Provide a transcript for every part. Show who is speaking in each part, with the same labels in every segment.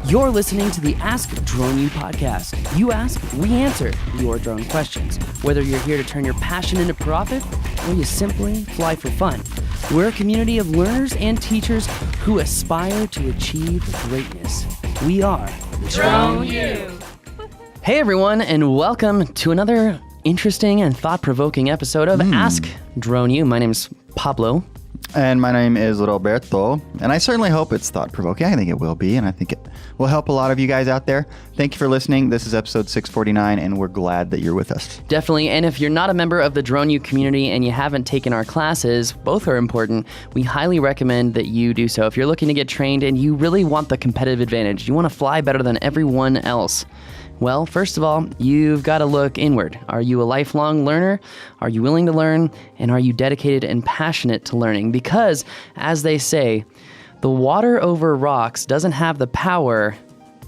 Speaker 1: You're listening to the Ask Drone U podcast. You ask, we answer your drone questions. Whether you're here to turn your passion into profit or you simply fly for fun, we're a community of learners and teachers who aspire to achieve greatness. We are
Speaker 2: Drone U.
Speaker 1: Hey everyone, and welcome to another interesting and thought-provoking episode of Ask Drone U. My name's Pablo.
Speaker 3: And my name is Roberto, and I certainly hope it's thought-provoking. I think it will be, and I think it will help a lot of you guys out there. Thank you for listening. This is episode 649, and we're glad that you're with us.
Speaker 1: Definitely, and if you're not a member of the Drone U community and you haven't taken our classes, both are important. We highly recommend that you do so. If you're looking to get trained and you really want the competitive advantage, you want to fly better than everyone else, well, first of all, you've got to look inward. Are you a lifelong learner? Are you willing to learn? And are you dedicated and passionate to learning? Because, as they say, the water over rocks doesn't have the power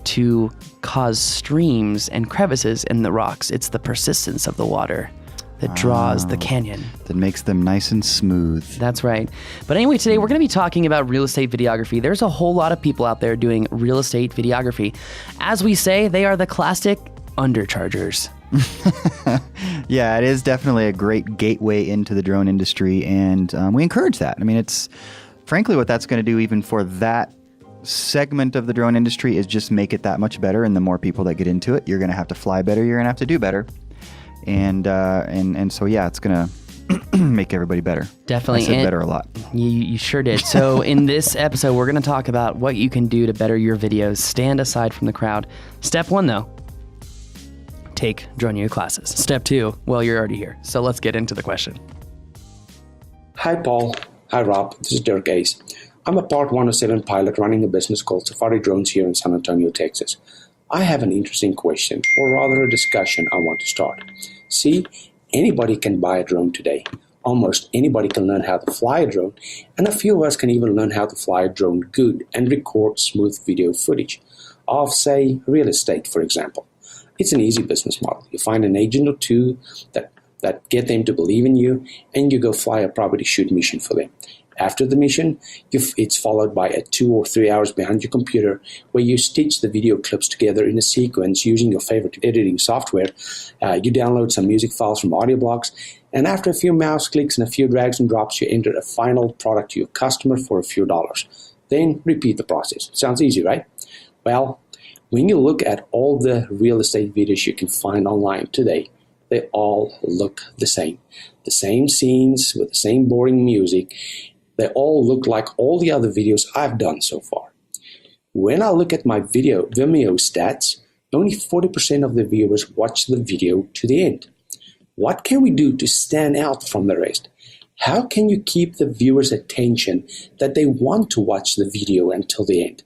Speaker 1: to cause streams and crevices in the rocks. It's the persistence of the water that draws the canyon.
Speaker 3: That makes them nice and smooth.
Speaker 1: That's right. But anyway, today we're going to be talking about real estate videography. There's a whole lot of people out there doing real estate videography. As we say, they are the classic underchargers.
Speaker 3: Yeah, it is definitely a great gateway into the drone industry, and we encourage that. I mean, it's frankly what that's going to do even for that segment of the drone industry is just make it that much better, and the more people that get into it, you're going to have to fly better, you're going to have to do better. And so, yeah, it's going to make everybody better.
Speaker 1: Definitely.
Speaker 3: I said better a lot.
Speaker 1: You sure did. So in this episode, we're going to talk about what you can do to better your videos. Stand aside from the crowd. Step 1, though, take Drone U classes. Step 2, well, you're already here. So let's get into the question.
Speaker 4: Hi, Paul. Hi, Rob. This is Dirk Ace. I'm a Part 107 pilot running a business called Safari Drones here in San Antonio, Texas. I have an interesting question, or rather a discussion I want to start. See, anybody can buy a drone today. Almost anybody can learn how to fly a drone, and a few of us can even learn how to fly a drone good and record smooth video footage of, say, real estate, for example. It's an easy business model. You find an agent or two that get them to believe in you, and you go fly a property shoot mission for them. After the mission, it's followed by a 2 or 3 hours behind your computer where you stitch the video clips together in a sequence using your favorite editing software. You download some music files from audio blocks, and after a few mouse clicks and a few drags and drops, you enter a final product to your customer for a few dollars. Then repeat the process. Sounds easy, right? Well, when you look at all the real estate videos you can find online today, they all look the same. The same scenes with the same boring music. They all look like all the other videos I've done so far. When I look at my Vimeo stats, only 40% of the viewers watch the video to the end. What can we do to stand out from the rest? How can you keep the viewers' attention that they want to watch the video until the end?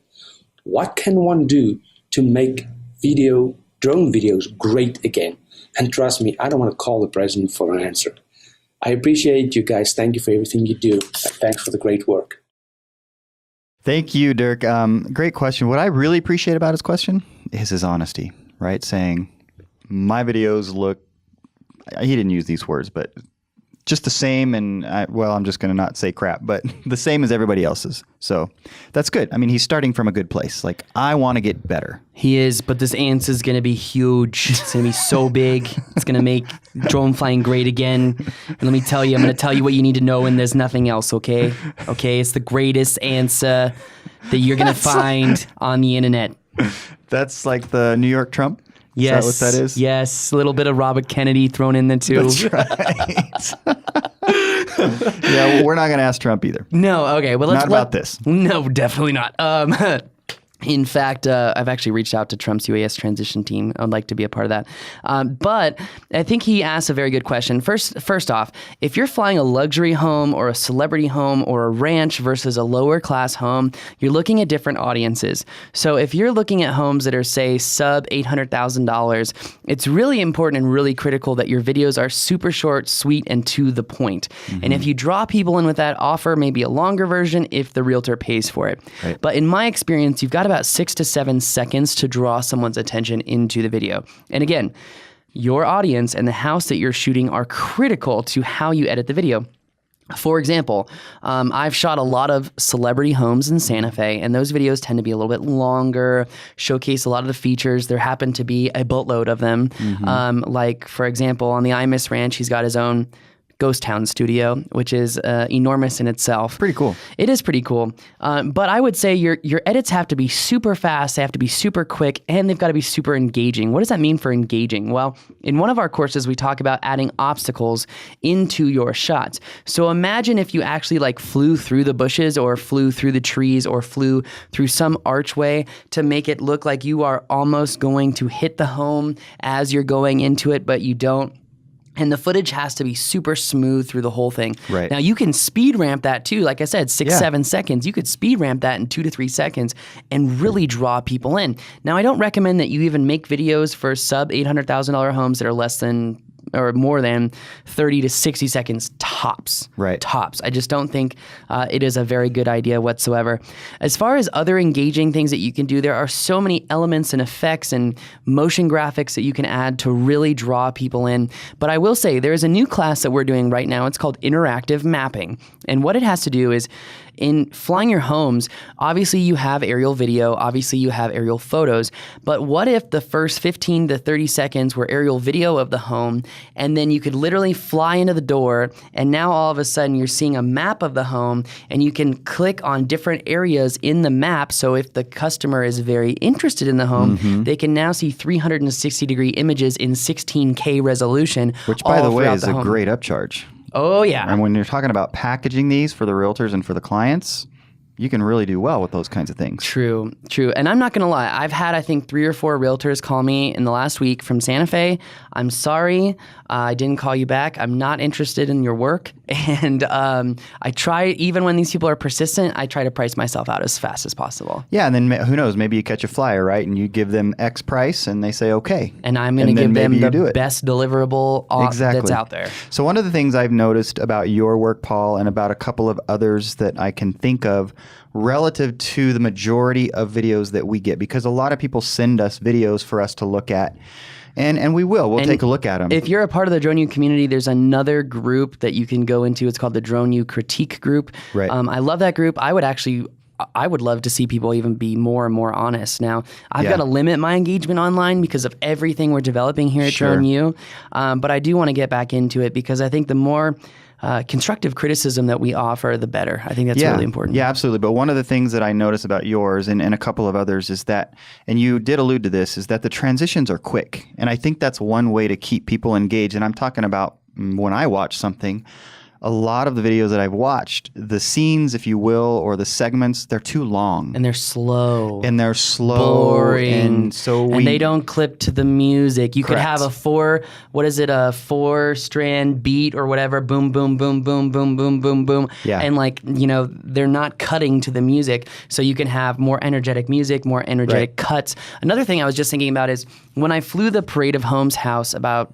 Speaker 4: What can one do to make drone videos great again? And trust me, I don't want to call the president for an answer. I appreciate you guys. Thank you for everything you do. Thanks for the great work.
Speaker 3: Thank you, Dirk. Great question. What I really appreciate about his question is his honesty, right? Saying, my videos look, he didn't use these words, but just the same, and I'm just going to not say crap, but the same as everybody else's. So that's good. I mean, he's starting from a good place. Like, I want to get better.
Speaker 1: He is, but this answer is going to be huge. It's going to be so big. It's going to make drone flying great again. And let me tell you, I'm going to tell you what you need to know, and there's nothing else, okay? Okay, it's the greatest answer that you're going to find on the internet.
Speaker 3: That's like the New York Trump?
Speaker 1: Yes.
Speaker 3: Is that what that is?
Speaker 1: Yes. A little bit of Robert Kennedy thrown in there too.
Speaker 3: That's right. Yeah, well, we're not going to ask Trump either.
Speaker 1: No. Okay. Well, let's
Speaker 3: not about this.
Speaker 1: No, definitely not. In fact, I've actually reached out to Trump's UAS transition team. I'd like to be a part of that. But I think he asked a very good question. First off, if you're flying a luxury home or a celebrity home or a ranch versus a lower class home, you're looking at different audiences. So if you're looking at homes that are, say, sub $800,000, it's really important and really critical that your videos are super short, sweet, and to the point. Mm-hmm. And if you draw people in with that, offer maybe a longer version if the realtor pays for it. Right. But in my experience, you've got about 6 to 7 seconds to draw someone's attention into the video. And again, your audience and the house that you're shooting are critical to how you edit the video. For example, I've shot a lot of celebrity homes in Santa Fe, and those videos tend to be a little bit longer, showcase a lot of the features. There happen to be a boatload of them. Like, for example, on the I Miss Ranch, he's got his own ghost town studio, which is enormous in itself.
Speaker 3: Pretty cool.
Speaker 1: It is pretty cool. But I would say your edits have to be super fast, they have to be super quick, and they've got to be super engaging. What does that mean for engaging? Well, in one of our courses, we talk about adding obstacles into your shots. So imagine if you actually like flew through the bushes or flew through the trees or flew through some archway to make it look like you are almost going to hit the home as you're going into it, but you don't. And the footage has to be super smooth through the whole thing.
Speaker 3: Right.
Speaker 1: Now, you can speed ramp that too. Like I said, 6-7 seconds. You could speed ramp that in 2 to 3 seconds and really draw people in. Now, I don't recommend that you even make videos for sub $800,000 homes that are less than or more than 30 to 60 seconds tops.
Speaker 3: Right.
Speaker 1: Tops. I just don't think it is a very good idea whatsoever. As far as other engaging things that you can do, there are so many elements and effects and motion graphics that you can add to really draw people in. But I will say there is a new class that we're doing right now. It's called interactive mapping. And what it has to do is in flying your homes, obviously you have aerial video, obviously you have aerial photos, but what if the first 15 to 30 seconds were aerial video of the home, and then you could literally fly into the door, and now all of a sudden you're seeing a map of the home, and you can click on different areas in the map, so if the customer is very interested in the home, they can now see 360-degree images in 16K resolution.
Speaker 3: Which, by the way, is a
Speaker 1: home.
Speaker 3: great upcharge.
Speaker 1: Oh, yeah.
Speaker 3: And when you're talking about packaging these for the realtors and for the clients, you can really do well with those kinds of things.
Speaker 1: True. And I'm not going to lie. I've had, I think, 3 or 4 realtors call me in the last week from Santa Fe. I'm sorry. I didn't call you back. I'm not interested in your work. And I try, even when these people are persistent, I try to price myself out as fast as possible.
Speaker 3: Yeah, and then who knows, maybe you catch a flyer, right? And you give them X price and they say, okay.
Speaker 1: And I'm going to give them the best deliverable
Speaker 3: exactly.
Speaker 1: that's out there.
Speaker 3: So one of the things I've noticed about your work, Paul, and about a couple of others that I can think of relative to the majority of videos that we get, because a lot of people send us videos for us to look at. And we'll take a look at them.
Speaker 1: If you're a part of the Drone U community, there's another group that you can go into. It's called the Drone U Critique Group.
Speaker 3: Right.
Speaker 1: I love that group. I would love to see people even be more and more honest. Now, I've got to limit my engagement online because of everything we're developing here at Drone U. But I do want to get back into it because I think the more constructive criticism that we offer, the better. I think that's really important.
Speaker 3: Yeah, absolutely. But one of the things that I notice about yours and a couple of others is that, and you did allude to this, is that the transitions are quick. And I think that's one way to keep people engaged. And I'm talking about when I watch something, a lot of the videos that I've watched, the scenes, if you will, or the segments, they're too long.
Speaker 1: And they're slow.
Speaker 3: Boring.
Speaker 1: And they don't clip to the music. You could have a 4-strand beat or whatever, boom, boom, boom, boom, boom, boom, boom, boom.
Speaker 3: Yeah.
Speaker 1: And they're not cutting to the music. So you can have more energetic music, more energetic cuts. Another thing I was just thinking about is when I flew the Parade of Homes house about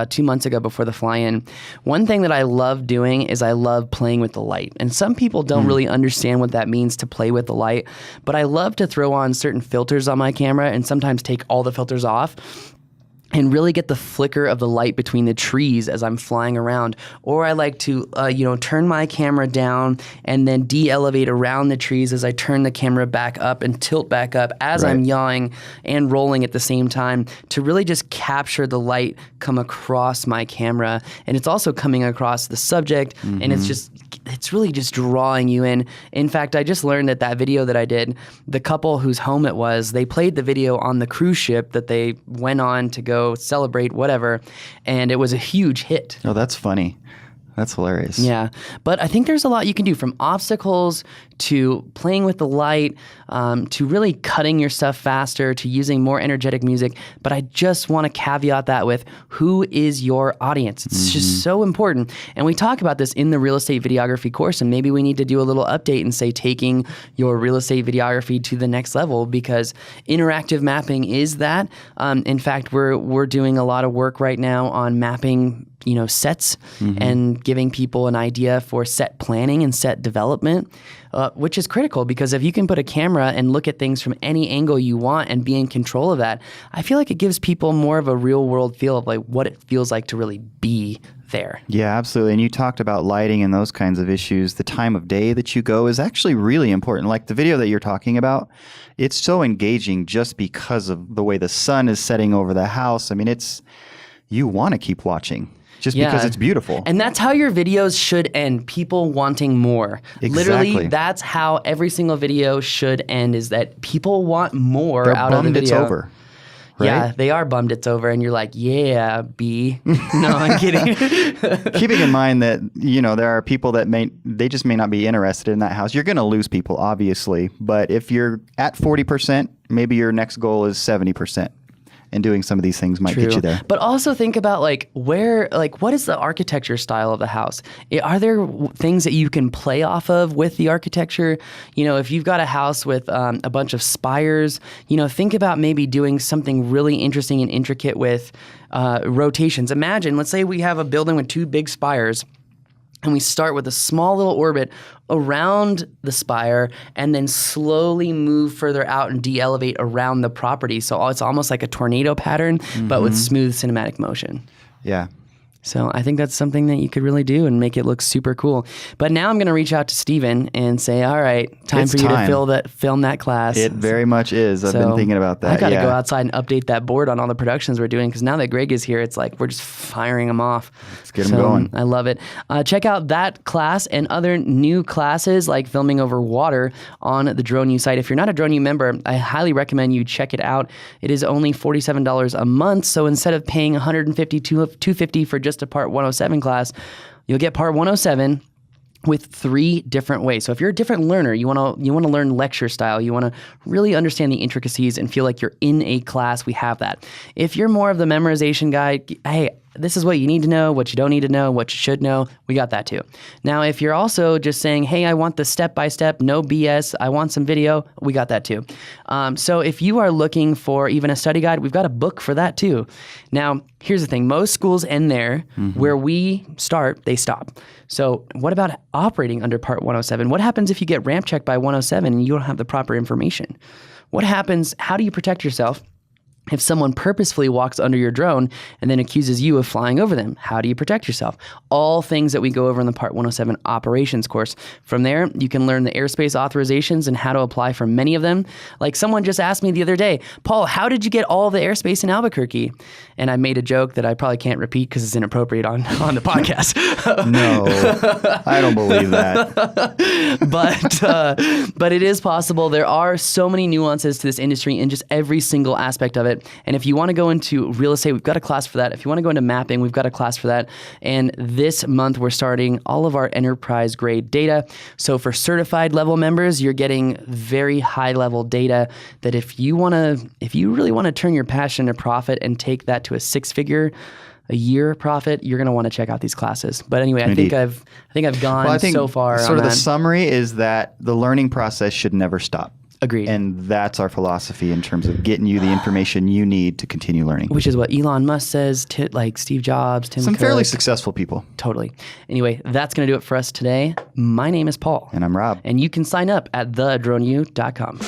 Speaker 1: 2 months ago before the fly-in, one thing that I love doing is I love playing with the light. And some people don't really understand what that means to play with the light, but I love to throw on certain filters on my camera and sometimes take all the filters off and really get the flicker of the light between the trees as I'm flying around. Or I like to, turn my camera down and then de-elevate around the trees as I turn the camera back up and tilt back up as I'm yawing and rolling at the same time to really just capture the light come across my camera. And it's also coming across the subject, and it's really just drawing you in. In fact, I just learned that video that I did, the couple whose home it was, they played the video on the cruise ship that they went on to go celebrate, whatever, and it was a huge hit.
Speaker 3: Oh, that's funny. That's hilarious.
Speaker 1: Yeah, but I think there's a lot you can do, from obstacles to playing with the light, to really cutting your stuff faster, to using more energetic music. But I just want to caveat that with who is your audience. It's just so important. And we talk about this in the real estate videography course, and maybe we need to do a little update and say taking your real estate videography to the next level, because interactive mapping is that. In fact, we're doing a lot of work right now on mapping sets and giving people an idea for set planning and set development. which is critical because if you can put a camera and look at things from any angle you want and be in control of that, I feel like it gives people more of a real world feel of like what it feels like to really be there.
Speaker 3: Yeah, absolutely. And you talked about lighting and those kinds of issues. The time of day that you go is actually really important. Like the video that you're talking about, it's so engaging just because of the way the sun is setting over the house. I mean, you want to keep watching. Just because it's beautiful.
Speaker 1: And that's how your videos should end, people wanting more.
Speaker 3: Exactly.
Speaker 1: Literally, that's how every single video should end, is that people want more
Speaker 3: They're
Speaker 1: out of the
Speaker 3: bummed
Speaker 1: video.
Speaker 3: it's over. Right?
Speaker 1: Yeah, they are bummed it's over, and you're like, yeah, B. No, I'm kidding.
Speaker 3: Keeping in mind that, there are people that they just may not be interested in that house. You're going to lose people, obviously. But if you're at 40%, maybe your next goal is 70%. And doing some of these things might get you there.
Speaker 1: But also think about what is the architecture style of the house? Are there things that you can play off of with the architecture? If you've got a house with a bunch of spires, think about maybe doing something really interesting and intricate with rotations. Imagine, let's say we have a building with two big spires. And we start with a small little orbit around the spire and then slowly move further out and de-elevate around the property. So it's almost like a tornado pattern, but with smooth cinematic motion.
Speaker 3: Yeah.
Speaker 1: So I think that's something that you could really do and make it look super cool. But now I'm going to reach out to Steven and say, all right, time for you to film that class.
Speaker 3: It very much is. I've been thinking about that.
Speaker 1: I got to go outside and update that board on all the productions we're doing because now that Greg is here, it's like we're just firing them off.
Speaker 3: Let's get them going.
Speaker 1: I love it. Check out that class and other new classes like filming over water on the Drone U site. If you're not a Drone U member, I highly recommend you check it out. It is only $47 a month. So instead of paying $150, $250 for just a Part 107 class, you'll get Part 107 with 3 different ways. So if you're a different learner, you want to learn lecture style, you want to really understand the intricacies and feel like you're in a class, we have that. If you're more of the memorization guy, hey, this is what you need to know, what you don't need to know, what you should know, we got that too. Now, if you're also just saying, hey, I want the step-by-step, no BS, I want some video, we got that too. So if you are looking for even a study guide, we've got a book for that too. Now, here's the thing. Most schools end there. Where we start, they stop. So what about operating under Part 107? What happens if you get ramp checked by 107 and you don't have the proper information? What happens? How do you protect yourself if someone purposefully walks under your drone and then accuses you of flying over them? How do you protect yourself? All things that we go over in the Part 107 operations course. From there, you can learn the airspace authorizations and how to apply for many of them. Like someone just asked me the other day, Paul, how did you get all the airspace in Albuquerque? And I made a joke that I probably can't repeat because it's inappropriate on the podcast.
Speaker 3: No, I don't believe that.
Speaker 1: But it is possible. There are so many nuances to this industry in just every single aspect of it. And if you want to go into real estate, we've got a class for that. If you want to go into mapping, we've got a class for that. And this month, we're starting all of our enterprise grade data. So for certified level members, you're getting very high level data that if you really want to turn your passion into profit and take that to a 6-figure a year profit, you're going to want to check out these classes. But anyway, I think I've gone so far.
Speaker 3: Sort of the summary is that the learning process should never stop.
Speaker 1: Agreed.
Speaker 3: And that's our philosophy in terms of getting you the information you need to continue learning.
Speaker 1: Which is what Elon Musk says, like Steve Jobs, Tim
Speaker 3: Some
Speaker 1: Cook.
Speaker 3: fairly successful people.
Speaker 1: Totally. Anyway, that's going to do it for us today. My name is Paul.
Speaker 3: And I'm Rob.
Speaker 1: And you can sign up at thedroneu.com.